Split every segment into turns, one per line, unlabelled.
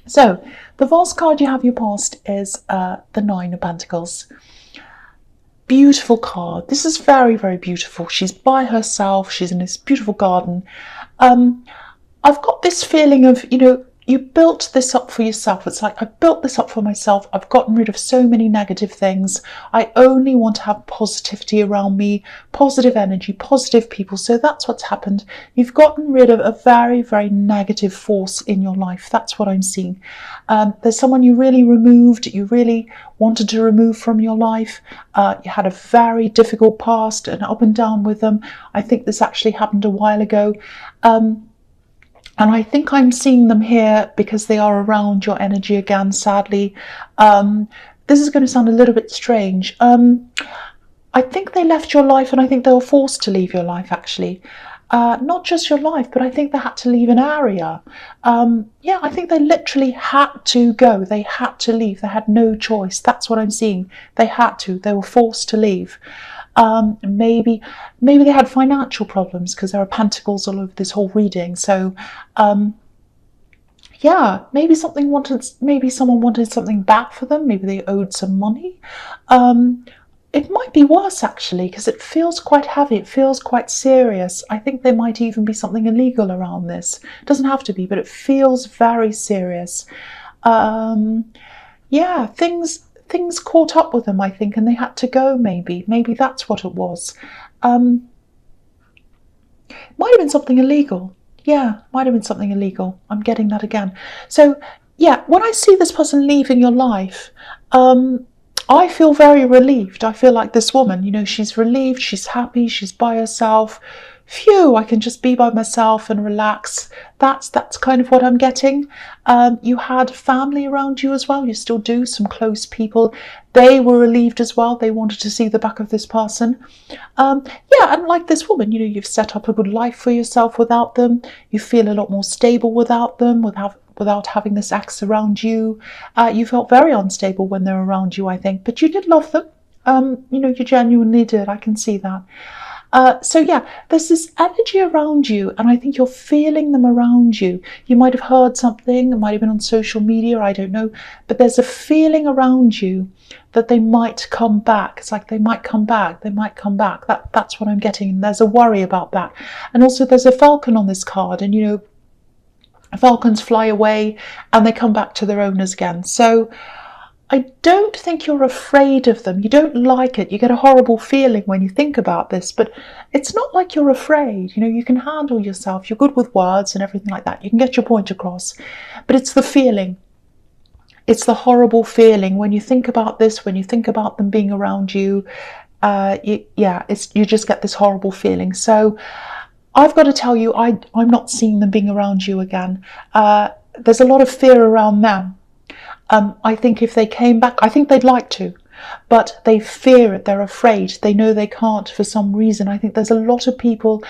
So the last card you have your past is the Nine of Pentacles. Beautiful card. This is very, very beautiful. She's by herself. She's in this beautiful garden. I've got this feeling of, you built this up for yourself. It's like, I built this up for myself. I've gotten rid of so many negative things. I only want to have positivity around me, positive energy, positive people. So that's what's happened. You've gotten rid of a very, very negative force in your life. That's what I'm seeing. There's someone you really removed, you really wanted to remove from your life. You had a very difficult past and up and down with them. I think this actually happened a while ago. And I think I'm seeing them here because they are around your energy again, sadly. This is going to sound a little bit strange. I think they left your life, and I think they were forced to leave your life, actually. Not just your life, but I think they had to leave an area. Yeah, I think they literally had to go. They had to leave. They had no choice. That's what I'm seeing. They had to. They were forced to leave. Maybe they had financial problems because there are pentacles all over this whole reading. So, yeah, maybe someone wanted something back for them. Maybe they owed some money. It might be worse, actually, because it feels quite heavy. It feels quite serious. I think there might even be something illegal around this. It doesn't have to be, but it feels very serious. Yeah, things caught up with them, I think, and they had to go. Maybe that's what it was. Might have been something illegal. Yeah, might have been something illegal. I'm getting that again. So yeah, when I see this person leaving your life, I feel very relieved. I feel like this woman, she's relieved, she's happy, she's by herself. Phew, I can just be by myself and relax. That's kind of what I'm getting. You had family around you as well. You still do, some close people. They were relieved as well. They wanted to see the back of this person. Yeah, and like this woman, you've set up a good life for yourself without them. You feel a lot more stable without them, without having this ex around you. You felt very unstable when they're around you, I think, but you did love them. You genuinely did. I can see that. So yeah, there's this energy around you, and I think you're feeling them around you. You might have heard something, it might have been on social media, I don't know, but there's a feeling around you that they might come back. It's like they might come back, That's what I'm getting, and there's a worry about that. And also there's a falcon on this card, and falcons fly away and they come back to their owners again. So I don't think you're afraid of them. You don't like it. You get a horrible feeling when you think about this, but it's not like you're afraid. You can handle yourself. You're good with words and everything like that. You can get your point across, but it's the feeling. It's the horrible feeling when you think about this, when you think about them being around you. You just get this horrible feeling. So I've got to tell you, I'm not seeing them being around you again. There's a lot of fear around them. I think if they came back, I think they'd like to, but they fear it. They're afraid. They know they can't for some reason. I think there are a lot of people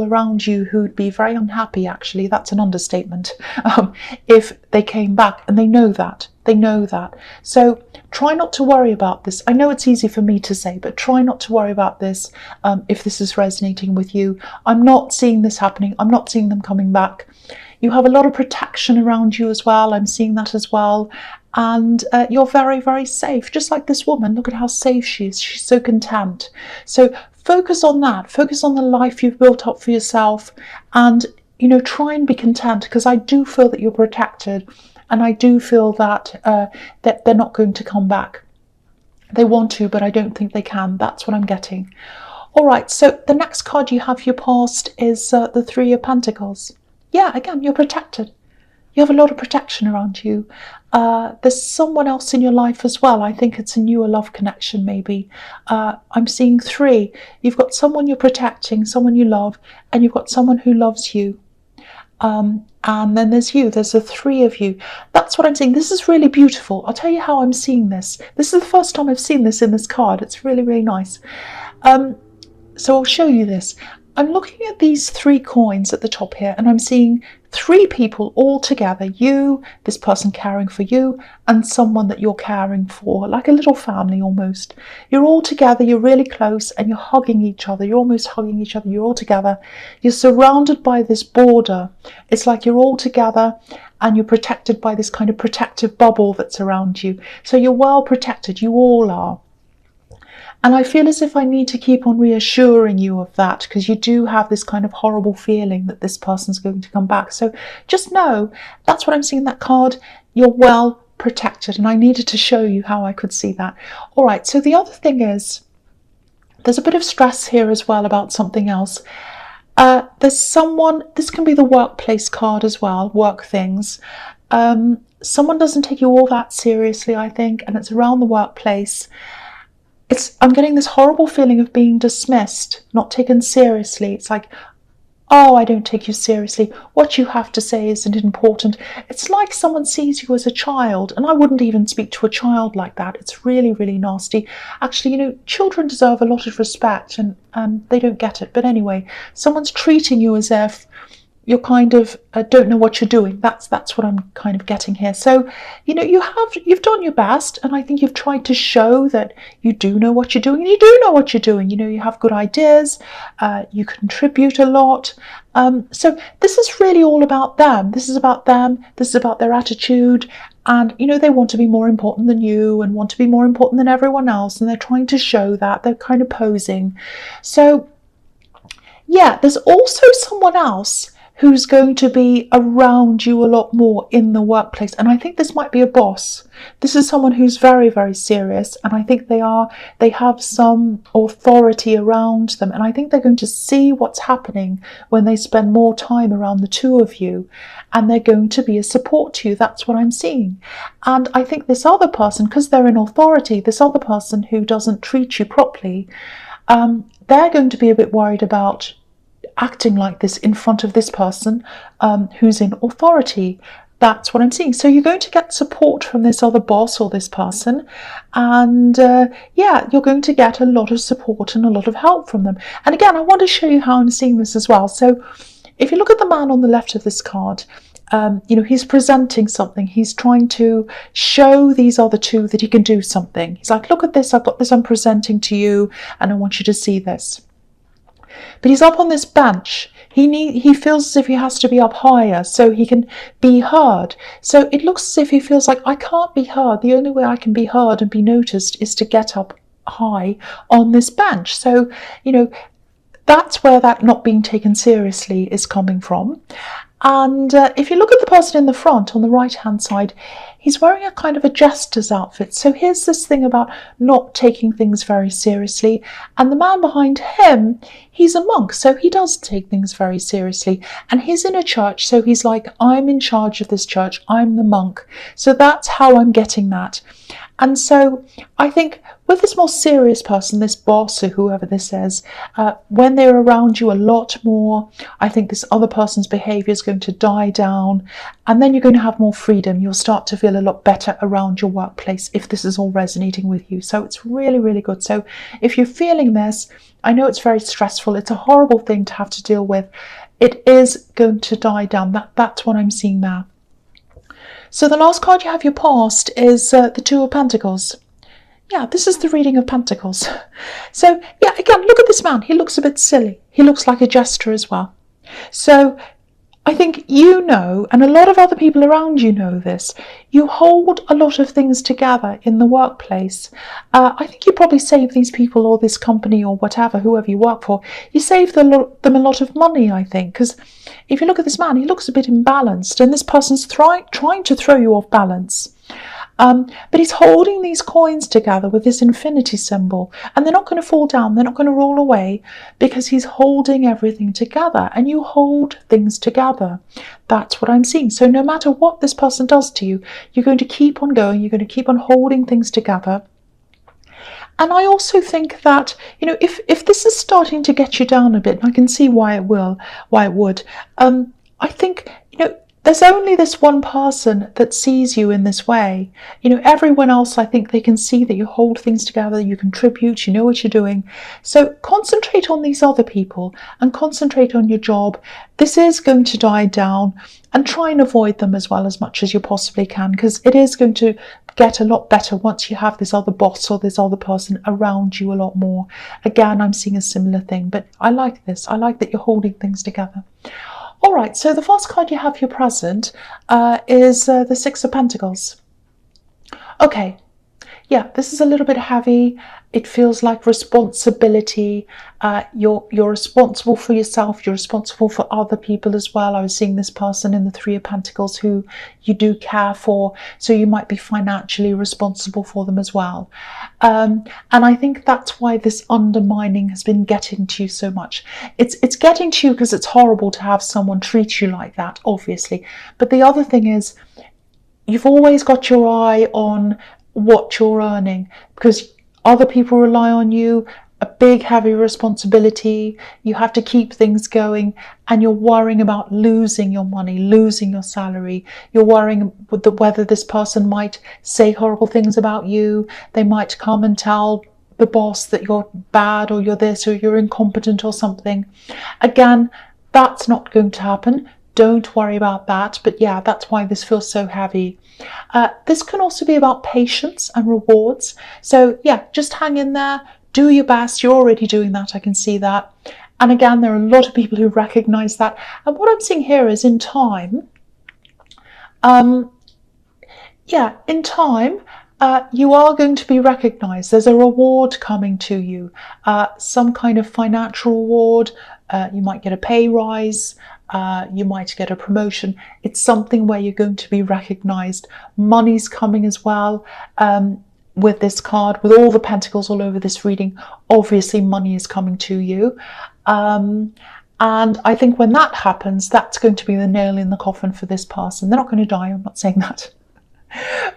around you who'd be very unhappy, actually. That's an understatement. If they came back, and they know that. So try not to worry about this. I know it's easy for me to say, but try not to worry about this if this is resonating with you. I'm not seeing this happening. I'm not seeing them coming back. You have a lot of protection around you as well. I'm seeing that as well. And you're very, very safe. Just like this woman, look at how safe she is. She's so content. So focus on that. Focus on the life you've built up for yourself. And, try and be content, because I do feel that you're protected. And I do feel that, that they're not going to come back. They want to, but I don't think they can. That's what I'm getting. All right, so the next card you have for your past is the Three of Pentacles. Yeah, again, you're protected. You have a lot of protection around you. There's someone else in your life as well. I think it's a newer love connection, maybe. I'm seeing three. You've got someone you're protecting, someone you love, and you've got someone who loves you. And then there's you. There's the three of you. That's what I'm seeing. This is really beautiful. I'll tell you how I'm seeing this. This is the first time I've seen this in this card. It's really, really nice. So I'll show you this. I'm looking at these three coins at the top here, and I'm seeing 3 people all together, you, this person caring for you, and someone that you're caring for, like a little family almost. You're all together, you're really close, and you're hugging each other. You're almost hugging each other. You're all together. You're surrounded by this border. It's like you're all together and you're protected by this kind of protective bubble that's around you. So you're well protected. You all are. And I feel as if I need to keep on reassuring you of that, because you do have this kind of horrible feeling that this person's going to come back. So just know, that's what I'm seeing in that card. You're well protected. And I needed to show you how I could see that. All right, so the other thing is, there's a bit of stress here as well about something else. There's someone, this can be the workplace card as well, work things. Someone doesn't take you all that seriously, I think, and it's around the workplace. I'm getting this horrible feeling of being dismissed, not taken seriously. It's like, oh, I don't take you seriously. What you have to say isn't important. It's like someone sees you as a child, and I wouldn't even speak to a child like that. It's really, really nasty. Actually, children deserve a lot of respect, and they don't get it. But anyway, someone's treating you as if you're kind of don't know what you're doing. That's what I'm kind of getting here. So, you've done your best, and I think you've tried to show that you do know what you're doing, and you do know what you're doing. You have good ideas, you contribute a lot. So this is really all about them. This is about them. This is about their attitude. And, they want to be more important than you and want to be more important than everyone else. And they're trying to show that. They're kind of posing. So, yeah, there's also someone else who's going to be around you a lot more in the workplace. And I think this might be a boss. This is someone who's very, very serious. And I think they have some authority around them. And I think they're going to see what's happening when they spend more time around the two of you. And they're going to be a support to you. That's what I'm seeing. And I think this other person, because they're in authority, this other person who doesn't treat you properly, they're going to be a bit worried about acting like this in front of this person who's in authority. That's what I'm seeing. So you're going to get support from this other boss or this person, and you're going to get a lot of support and a lot of help from them. And again, I want to show you how I'm seeing this as well. So if you look at the man on the left of this card, he's presenting something. He's trying to show these other two that he can do something. He's like, look at this, I've got this I'm presenting to you, and I want you to see this. But he's up on this bench. He feels as if he has to be up higher so he can be heard. So it looks as if he feels like, I can't be heard. The only way I can be heard and be noticed is to get up high on this bench. So, that's where that not being taken seriously is coming from. And if you look at the person in the front on the right hand side, he's wearing a kind of a jester's outfit. So here's this thing about not taking things very seriously. And the man behind him, he's a monk, so he does take things very seriously. And he's in a church, so he's like, I'm in charge of this church, I'm the monk. So that's how I'm getting that. And so I think with this more serious person, this boss or whoever this is, when they're around you a lot more, I think this other person's behaviour is going to die down, and then you're going to have more freedom. You'll start to feel a lot better around your workplace if this is all resonating with you. So it's really, really good. So if you're feeling this, I know it's very stressful. It's a horrible thing to have to deal with. It is going to die down. That's what I'm seeing there. So the last card you have, your past, is the Two of Pentacles. Yeah, this is the reading of Pentacles. So, yeah, again, look at this man. He looks a bit silly. He looks like a jester as well. So I think and a lot of other people around you know this, you hold a lot of things together in the workplace. I think you probably save these people or this company or whatever, whoever you work for, you save them a lot of money, I think, because if you look at this man, he looks a bit imbalanced, and this person's trying to throw you off balance. But he's holding these coins together with this infinity symbol, and they're not going to fall down, they're not going to roll away, because he's holding everything together, and you hold things together. That's what I'm seeing. So no matter what this person does to you, you're going to keep on going, you're going to keep on holding things together. And I also think that, if this is starting to get you down a bit, and I can see why it would, I think, there's only this one person that sees you in this way. You know, everyone else, I think they can see that you hold things together, you contribute, you know what you're doing. So concentrate on these other people and concentrate on your job. This is going to die down, and try and avoid them as well as much as you possibly can, because it is going to get a lot better once you have this other boss or this other person around you a lot more. Again, I'm seeing a similar thing, but I like this. I like that you're holding things together. All right, so the first card you have for your present is the Six of Pentacles. Okay, yeah, this is a little bit heavy. It feels like responsibility. You're responsible for yourself. You're responsible for other people as well. I was seeing this person in the Three of Pentacles who you do care for, so you might be financially responsible for them as well. And I think that's why this undermining has been getting to you so much. It's getting to you because it's horrible to have someone treat you like that, obviously. But the other thing is, you've always got your eye on what you're earning, because other people rely on you, a big heavy responsibility. You have to keep things going, and you're worrying about losing your money, losing your salary. You're worrying whether this person might say horrible things about you. They might come and tell the boss that you're bad, or you're this, or you're incompetent or something. Again, that's not going to happen. Don't worry about that. But yeah, that's why this feels so heavy. This can also be about patience and rewards. So yeah, just hang in there, do your best. You're already doing that, I can see that. And again, there are a lot of people who recognize that. And what I'm seeing here is in time, you are going to be recognized. There's a reward coming to you, some kind of financial reward. You might get a pay rise. You might get a promotion. It's something where you're going to be recognized. Money's coming as well. With this card, with all the pentacles all over this reading, obviously money is coming to you. And I think when that happens, that's going to be the nail in the coffin for this person. They're not going to die, I'm not saying that.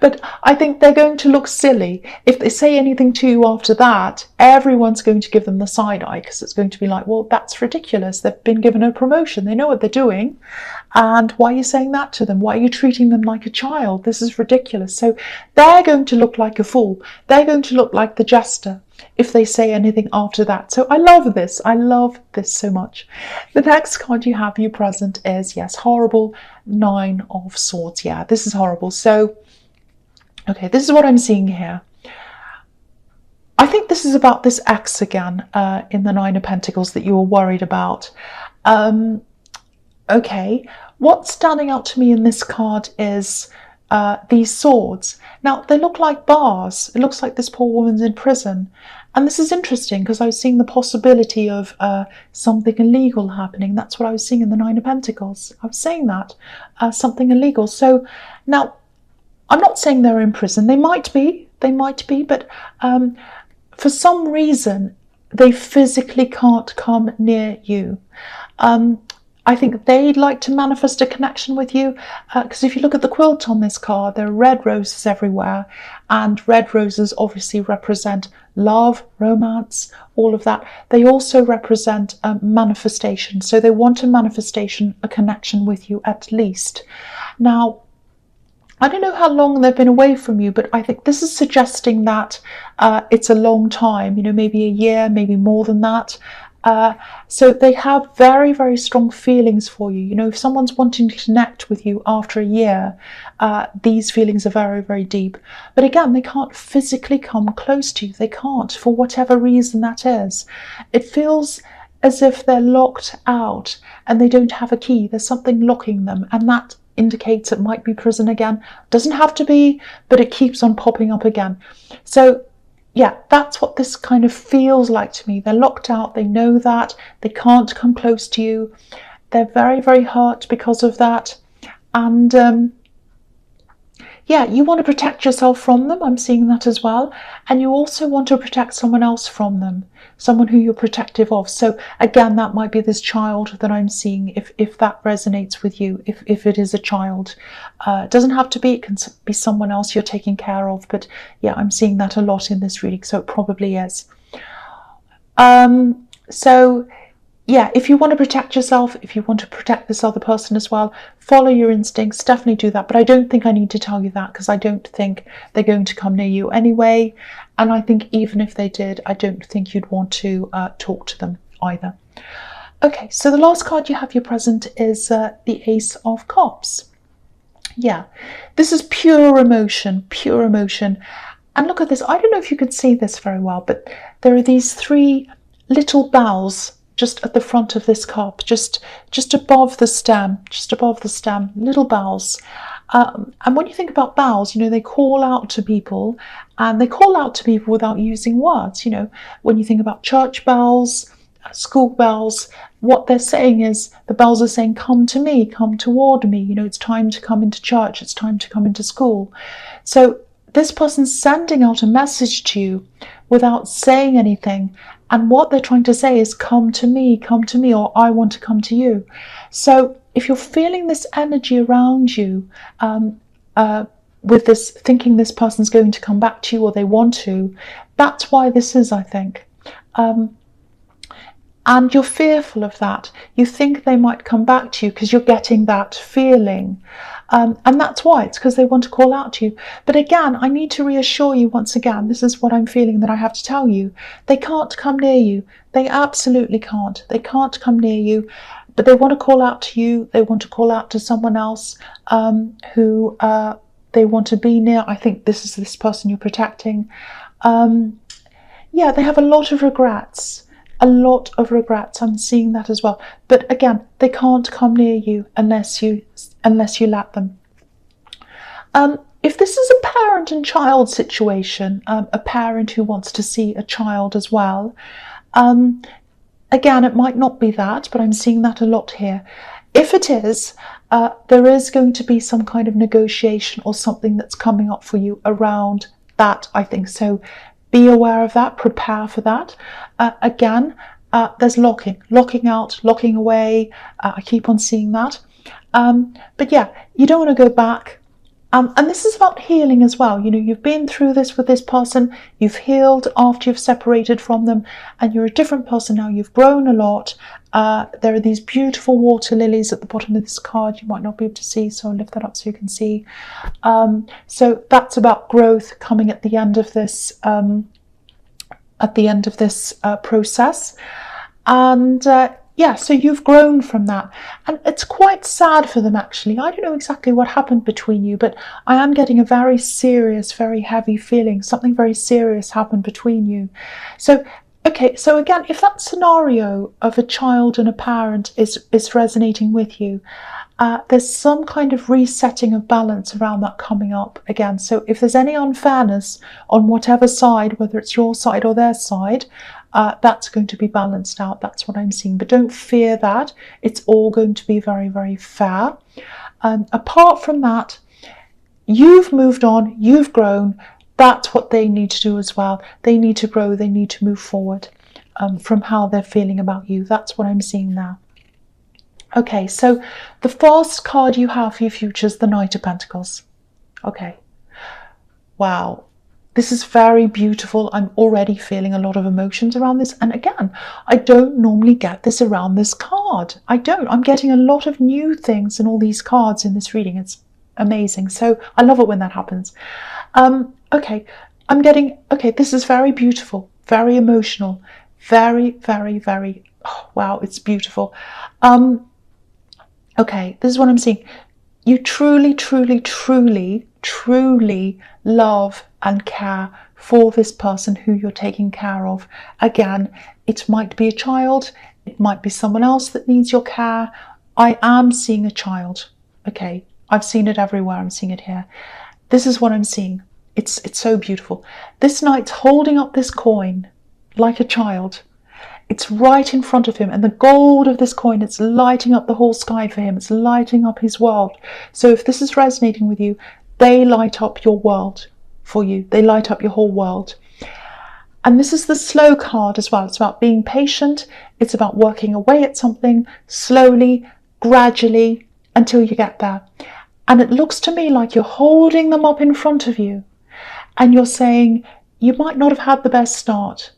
But I think they're going to look silly. If they say anything to you after that, everyone's going to give them the side eye, because it's going to be like, well, that's ridiculous. They've been given a promotion. They know what they're doing. And why are you saying that to them? Why are you treating them like a child? This is ridiculous. So they're going to look like a fool. They're going to look like the jester if they say anything after that. So I love this. I love this so much. The next card you have you present is, yes, horrible, Nine of Swords. Yeah, this is horrible. So, okay, this is what I'm seeing here. I think this is about this ex again in the Nine of Pentacles that you were worried about. Okay, what's standing out to me in this card is these swords. Now, they look like bars. It looks like this poor woman's in prison. And this is interesting because I was seeing the possibility of something illegal happening. That's what I was seeing in the Nine of Pentacles. I was saying that, something illegal. So now, I'm not saying they're in prison. They might be, but for some reason, they physically can't come near you. I think they'd like to manifest a connection with you, because if you look at the quilt on this card, there are red roses everywhere, and red roses obviously represent love, romance, all of that. They also represent manifestation, so they want a manifestation, a connection with you at least. Now, I don't know how long they've been away from you, but I think this is suggesting that it's a long time, you know, maybe a year, maybe more than that. So they have very, very strong feelings for you. You know, if someone's wanting to connect with you after a year, these feelings are very, very deep. But again, they can't physically come close to you. They can't, for whatever reason that is. It feels as if they're locked out and they don't have a key. There's something locking them, and that indicates it might be prison again. Doesn't have to be, but it keeps on popping up again. So yeah, that's what this kind of feels like to me. They're locked out. They know that. They can't come close to you. They're very, very hurt because of that. And yeah, you want to protect yourself from them. I'm seeing that as well. And you also want to protect someone else from them, someone who you're protective of. So again, that might be this child that I'm seeing, if that resonates with you, if it is a child. It doesn't have to be, it can be someone else you're taking care of. But yeah, I'm seeing that a lot in this reading, so it probably is. So yeah, if you want to protect yourself, if you want to protect this other person as well, follow your instincts, definitely do that. But I don't think I need to tell you that, because I don't think they're going to come near you anyway. And I think even if they did, I don't think you'd want to talk to them either. Okay, so the last card you have your present is the Ace of Cups. Yeah, this is pure emotion, pure emotion. And look at this. I don't know if you can see this very well, but there are these three little bells just at the front of this cup, just above the stem, little bells. And when you think about bells, you know, they call out to people, and they call out to people without using words. You know, when you think about church bells, school bells, what they're saying is, the bells are saying, come to me, come toward me. You know, it's time to come into church, it's time to come into school. So this person's sending out a message to you without saying anything. And what they're trying to say is, come to me, or I want to come to you. So if you're feeling this energy around you, with this, thinking this person's going to come back to you or they want to, that's why this is, I think. And you're fearful of that. You think they might come back to you because you're getting that feeling. And that's why, it's because they want to call out to you. But again, I need to reassure you once again, this is what I'm feeling that I have to tell you. They can't come near you. They absolutely can't. They can't come near you, but they want to call out to you. They want to call out to someone else who they want to be near. I think this is this person you're protecting. Yeah, they have a lot of regrets. A lot of regrets. I'm seeing that as well. But again, they can't come near you unless you let them. If this is a parent and child situation, a parent who wants to see a child as well, again, it might not be that, but I'm seeing that a lot here. If it is, there is going to be some kind of negotiation or something that's coming up for you around that, I think. So be aware of that, prepare for that. Again, there's locking out, locking away. I keep on seeing that. But yeah, you don't want to go back. And this is about healing as well. You know, you've been through this with this person, you've healed after you've separated from them, and you're a different person now. You've grown a lot. There are these beautiful water lilies at the bottom of this card. You might not be able to see, so I'll lift that up so you can see. So that's about growth coming at the end of this process. And yeah, so you've grown from that, and it's quite sad for them actually. I don't know exactly what happened between you, but I am getting a very serious, very heavy feeling. Something very serious happened between you. So okay, so again, if that scenario of a child and a parent is resonating with you, there's some kind of resetting of balance around that coming up again. So if there's any unfairness on whatever side, whether it's your side or their side, that's going to be balanced out. That's what I'm seeing. But don't fear that. It's all going to be very, very fair. Apart from that, you've moved on, you've grown. That's what they need to do as well. They need to grow, they need to move forward from how they're feeling about you. That's what I'm seeing now. Okay, so the first card you have for your future is the Knight of Pentacles. Okay. Wow. This is very beautiful. I'm already feeling a lot of emotions around this. And again, I don't normally get this around this card. I don't. I'm getting a lot of new things in all these cards in this reading. It's amazing. So I love it when that happens. Okay, okay, this is very beautiful, very emotional, very, very, very, oh, wow, it's beautiful. Okay, this is what I'm seeing. You truly, truly, truly, truly love and care for this person who you're taking care of. Again, it might be a child, it might be someone else that needs your care. I am seeing a child. Okay, I've seen it everywhere. I'm seeing it here. This is what I'm seeing. It's so beautiful. This knight's holding up this coin like a child. It's right in front of him, and the gold of this coin, it's lighting up the whole sky for him. It's lighting up his world. So if this is resonating with you, they light up your world for you. They light up your whole world. And this is the slow card as well. It's about being patient. It's about working away at something slowly, gradually, until you get there. And it looks to me like you're holding them up in front of you, and you're saying, you might not have had the best start,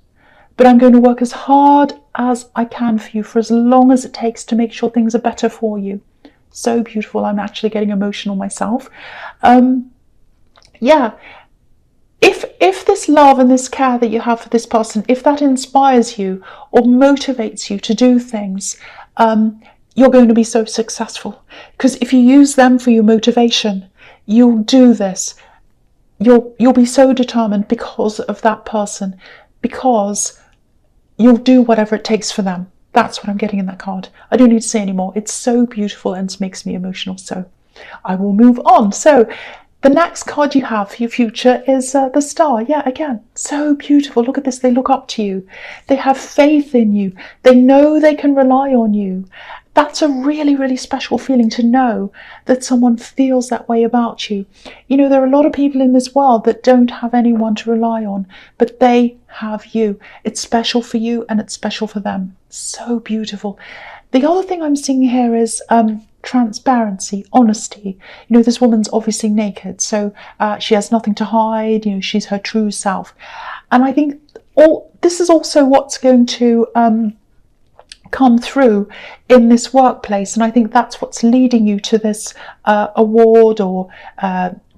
but I'm going to work as hard as I can for you for as long as it takes to make sure things are better for you. So beautiful. I'm actually getting emotional myself. Yeah. If this love and this care that you have for this person, if that inspires you or motivates you to do things, you're going to be so successful. Because if you use them for your motivation, you'll do this. You'll be so determined because of that person, because you'll do whatever it takes for them. That's what I'm getting in that card. I don't need to say any more. It's so beautiful and it makes me emotional. So I will move on. So the next card you have for your future is the Star. Yeah, again, so beautiful. Look at this. They look up to you. They have faith in you. They know they can rely on you. That's a really, really special feeling, to know that someone feels that way about you. You know, there are a lot of people in this world that don't have anyone to rely on, but they have you. It's special for you and it's special for them. So beautiful. The other thing I'm seeing here is transparency, honesty. You know, this woman's obviously naked, so she has nothing to hide. You know, she's her true self. And I think this is also what's going to come through in this workplace, and I think that's what's leading you to this award or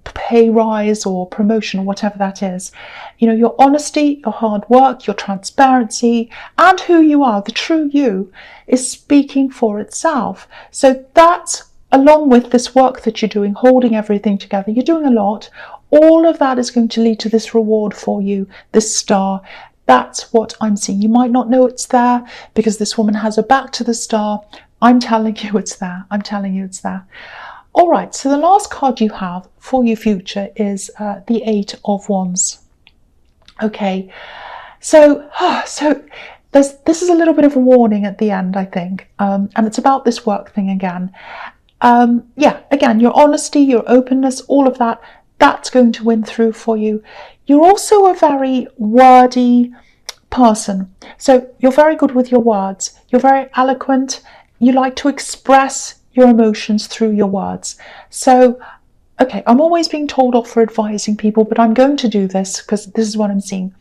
pay rise or promotion or whatever that is. You know, your honesty, your hard work, your transparency, and who you are, the true you, is speaking for itself. So that's, along with this work that you're doing, holding everything together, you're doing a lot. All of that is going to lead to this reward for you, this Star. That's what I'm seeing. You might not know it's there because this woman has her back to the Star. I'm telling you it's there. I'm telling you it's there. All right, so the last card you have for your future is the Eight of Wands. Okay, so this is a little bit of a warning at the end, I think, and it's about this work thing again. Yeah, again, your honesty, your openness, all of that, that's going to win through for you. You're also a very wordy person. So you're very good with your words. You're very eloquent. You like to express your emotions through your words. So, okay, I'm always being told off for advising people, but I'm going to do this because this is what I'm seeing.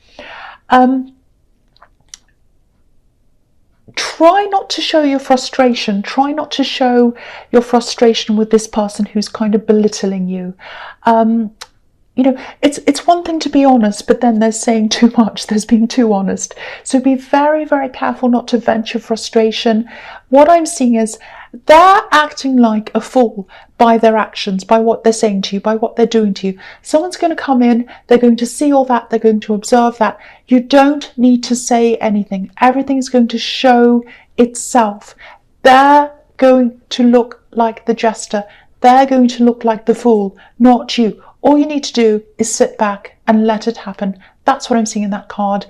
Try not to show your frustration. Try not to show your frustration with this person who's kind of belittling you. You know, it's one thing to be honest, but then there's saying too much, there's being too honest. So be very, very careful not to vent your frustration. What I'm seeing is they're acting like a fool by their actions, by what they're saying to you, by what they're doing to you. Someone's going to come in, they're going to see all that, they're going to observe that. You don't need to say anything. Everything is going to show itself. They're going to look like the jester. They're going to look like the fool, not you. All you need to do is sit back and let it happen. That's what I'm seeing in that card.